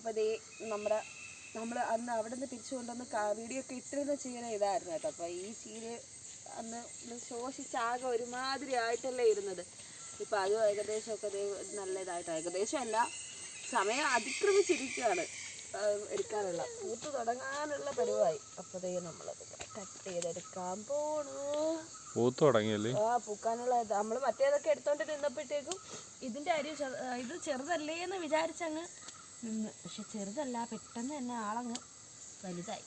അപ്പോൾ ഇതേ നമ്മൾ അന്ന് അവിടെ നിന്ന് തിരിച്ചു കൊണ്ടുവന്ന് വീഡിയോ ഒക്കെ ഇട്ടിരുന്ന ചീര ഇതായിരുന്നു കേട്ടോ. അപ്പോൾ ഈ ചീര അന്ന് ശോഷിച്ചാകെ ഒരുമാതിരി ആയിട്ടല്ലേ ഇരുന്നത്. ഇപ്പം അതും ഏകദേശമൊക്കെ നല്ല ഇതായിട്ടോ, ഏകദേശം അല്ല, സമയം അതിക്രമിച്ചിരിക്കുകയാണ് എടുക്കാനുള്ള, പൂത്ത് തുടങ്ങാനുള്ള പരിവായി. അപ്പോൾ നമ്മളത് കട്ട് ചെയ്തെടുക്കാൻ പോണു. പൂത്ത് തുടങ്ങിയല്ലേ? പൂക്കാനുള്ള നമ്മൾ മറ്റേതൊക്കെ എടുത്തോണ്ട് നിന്നപ്പോഴത്തേക്കും ഇതിൻ്റെ അരി ഇത് ചെറുതല്ലേ എന്ന് വിചാരിച്ചങ്ങ് നിന്ന്. പക്ഷെ ചെറുതല്ല, പെട്ടെന്ന് തന്നെ ആളങ്ങ് വലുതായി.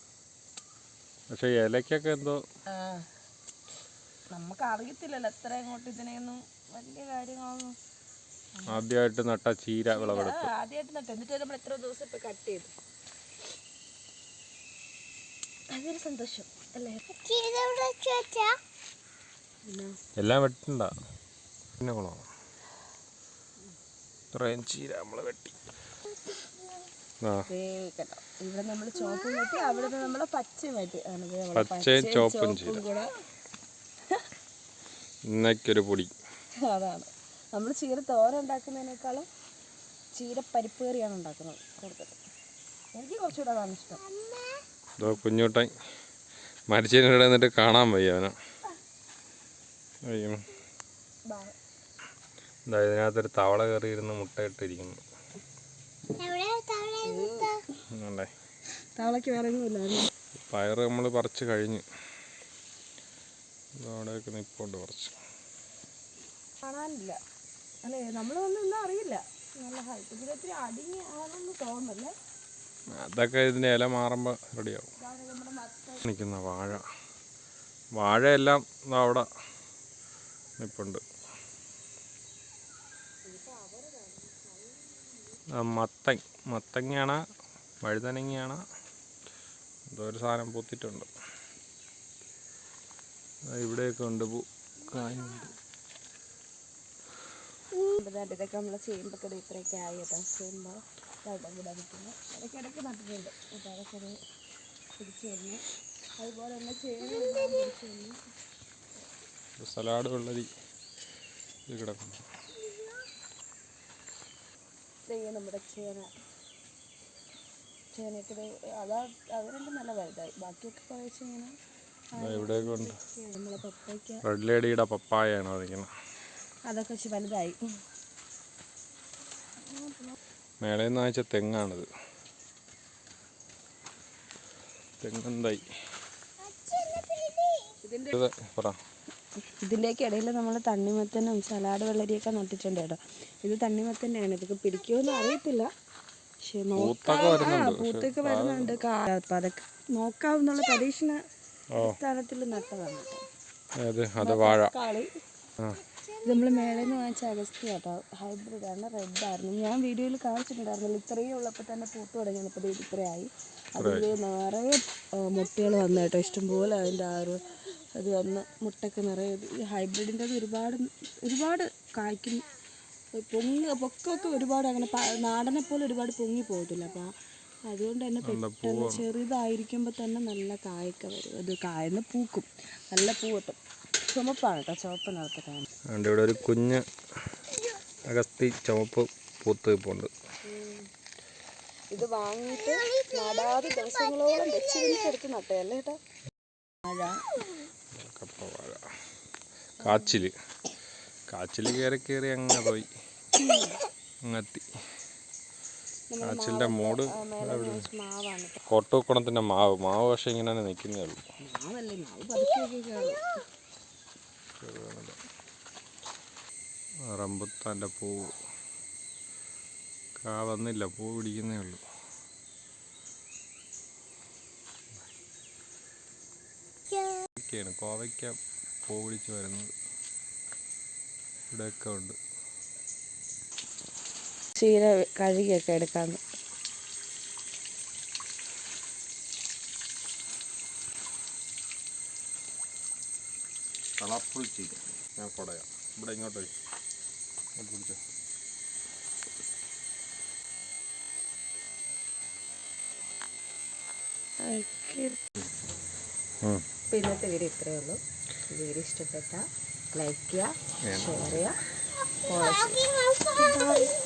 പക്ഷെ ഇലക്കൊക്കെ എന്തോ നമുക്ക് അറിയത്തില്ലല്ലോ എത്ര ഇങ്ങോട്ട് ഇതിനെയൊന്നും വലിയ കാര്യങ്ങളൊന്നും. ആദ്യമായിട്ട് നട്ട ചീര വിളവെടുപ്പ് ആദ്യമായിട്ട് നട്ടു. എന്നിട്ട് നമ്മൾ എത്ര ദിവസം ഇപ്പൊ കട്ട് ചെയ്തു. അതൊരു സന്തോഷം അല്ലേ? എല്ലാം വെട്ടണ്ട, പിന്നെ കുളമാണ് ഇത്രയും ചീര നമ്മള് വെട്ടി. ഇവിടെ നമ്മള് ചോപ്പും വെട്ടി, അവിടെ നമ്മള് പച്ചയും വെട്ടി. പച്ചയും ചോപ്പും ചീര ഇന്നൊരു പൊടി. അതാണ് നമ്മൾ ചീര തോര ഉണ്ടാക്കുന്നതിനേക്കാളും ചീര പരിപ്പ് കറിയാണ് ഉണ്ടാക്കുന്നത് കൂടുതൽ. എനിക്ക് കുറച്ചുകൂടെ അതാണ് ഇഷ്ടം. കുഞ്ഞൂട്ടായി മരിച്ചതിനിടെ എന്നിട്ട് കാണാൻ വയ്യ അവനെ. ഇതിനകത്തൊരു തവള കയറിയിരുന്ന് മുട്ടയിട്ടിരിക്കുന്നു. തവളക്ക് വേറെ ഒന്നുമില്ല. പയറ് നമ്മൾ പറിച്ച് കഴിഞ്ഞ് അവിടെയൊക്കെ നിൽപ്പുണ്ട് കുറച്ച്. കാണാനില്ല അല്ലേ? നമ്മളൊന്നും എന്താ അറിയില്ല. നല്ല ഹൈറ്റ് ഇതിലൊത്തിരി അടിങ്ങി ആണെന്ന് തോന്നുന്നല്ലേ? അതൊക്കെ ഇതിൻ്റെ ഇല മാറുമ്പോൾ റെഡിയാവും. നിൽക്കുന്ന വാഴയെല്ലാം അവിടെ നിൽപ്പുണ്ട്. മത്തങ്ങയാണ്, വഴുതനങ്ങയാണ്, എന്തോ ഒരു സാധനം പൂത്തിട്ടുണ്ട്. ഇവിടെയൊക്കെ ഉണ്ട് കായുണ്ട്. ഇതൊക്കെ നമ്മൾ ചെയ്യുമ്പോൾ ഇത്രയൊക്കെ ആയി കേട്ടോ. ചെയ്യുമ്പോൾ വിടാതിരിക്കുന്നു. ഇടയ്ക്കിടയ്ക്ക് നട്ടിട്ടുണ്ട്. അപ്പോൾ അതൊക്കെ പിടിച്ചു വരുന്നു. അതുപോലെ തന്നെ ചേന പിടിച്ചു വരുന്നു. സലാഡ് വെള്ളരി ഇത് കിടക്കുന്നു. നമ്മുടെ ചേനയൊക്കെ അത് രണ്ടും നല്ല വലുതായി. ബാക്കിയൊക്കെ കുറേശ്ശെ ഇങ്ങനെ. ഇവിടെയൊക്കെ ഉണ്ട്. നമ്മളെ പപ്പായ്ക്ക് റെഡ് ലേഡിയുടെ പപ്പായാണ് അതിങ്ങനെ. അതൊക്കെ വെച്ച് വലുതായി. മേളയിൽ നിന്ന് വാങ്ങിച്ച തെങ്ങാണിത്. തെങ്ങെന്തായി ഇതിൻ്റെയൊക്കെ ഇടയിൽ നമ്മൾ തണ്ണിമത്തനും സലാഡ് വെള്ളരിയൊക്കെ നട്ടിട്ടുണ്ട് കേട്ടോ. ഇത് തണ്ണിമത്തന്നെയാണ്. ഇതൊക്കെ പിടിക്കുമെന്ന് അറിയത്തില്ല, പക്ഷെ പൂത്തൊക്കെ വരുന്നുണ്ട്. അപ്പം അതൊക്കെ നോക്കാവുന്നുള്ള പരീക്ഷണ സ്ഥാനത്തിൽ നട്ടതാണ് കേട്ടോ. നമ്മൾ മേളയിൽ നിന്ന് വാങ്ങിച്ച അഗസ്ത്യ കേട്ടോ, ഹൈബ്രിഡാണ്, റെഡായിരുന്നു. ഞാൻ വീഡിയോയിൽ കാണിച്ചിട്ടുണ്ടായിരുന്നില്ല. ഇത്രയും ഉള്ളപ്പോൾ തന്നെ പൂട്ട് തുടങ്ങിയപ്പോൾ ഇത് ഇത്രയായി. അതിൽ നിറയെ മുട്ടകൾ വന്നു കേട്ടോ, ഇഷ്ടംപോലെ. അതിൻ്റെ അത് വന്ന് മുട്ടയ്ക്ക് നിറയെ. ഈ ഹൈബ്രിഡിൻ്റെ ഒരുപാട് കായ്ക്കും, പൊക്കമൊക്കെ ഒരുപാട് അങ്ങനെ നാടനെ പോലെ ഒരുപാട് പൊങ്ങി പോകത്തില്ല. അപ്പോൾ അതുകൊണ്ട് തന്നെ പെട്ടെന്ന് ചെറുതായിരിക്കുമ്പോൾ തന്നെ നല്ല കായൊക്കെ വരും. അത് കായന്ന് പൂക്കും, നല്ല പൂ കിട്ടും. ചുമപ്പാണ് കേട്ടോ, ചുവപ്പ് നിറത്തിട്ടാണ്. ഇവിടെ ഒരു കുഞ്ഞ് അഗസ്തി ചുവപ്പ് പൂത്ത് നിൽപ്പുണ്ട്. ഇത് വാങ്ങിയിട്ട് നടാതെ ദിവസങ്ങളോളം വെച്ചെടുത്ത് നട്ടയല്ലേ കേട്ടോ. കപ്പവാഴ കാച്ചിൽ കയറി അങ്ങ് പോയി അങ്ങെത്തി. കാച്ചിലിൻ്റെ മൂട് കോട്ടൂക്കുണത്തിൻ്റെ മാവ് പക്ഷെ ഇങ്ങനെ തന്നെ നിൽക്കുന്നേ ഉള്ളൂ. റംബുത്താൻ്റെ പൂവ് വന്നില്ല, പൂ പിടിക്കുന്നേ ഉള്ളൂ. കോവയ്ക്ക പൂ പിടിച്ച് വരുന്നത് ഇവിടെയൊക്കെ ഉണ്ട്. ചീര കഴുകിയൊക്കെ എടുക്കാന്ന്. കളർഫുൾ ചീര ഞാൻ കൊടയാം. ഇവിടെ ഇങ്ങോട്ട് പിടിച്ചോ. ഇന്നത്തെ വീഡിയോ ഇത്രയേ ഉള്ളൂ. വീഡിയോ ഇഷ്ടപ്പെട്ട ലൈക്ക് ചെയ്യുക, ഷെയർ ചെയ്യുക, ഫോളോ ചെയ്യുക.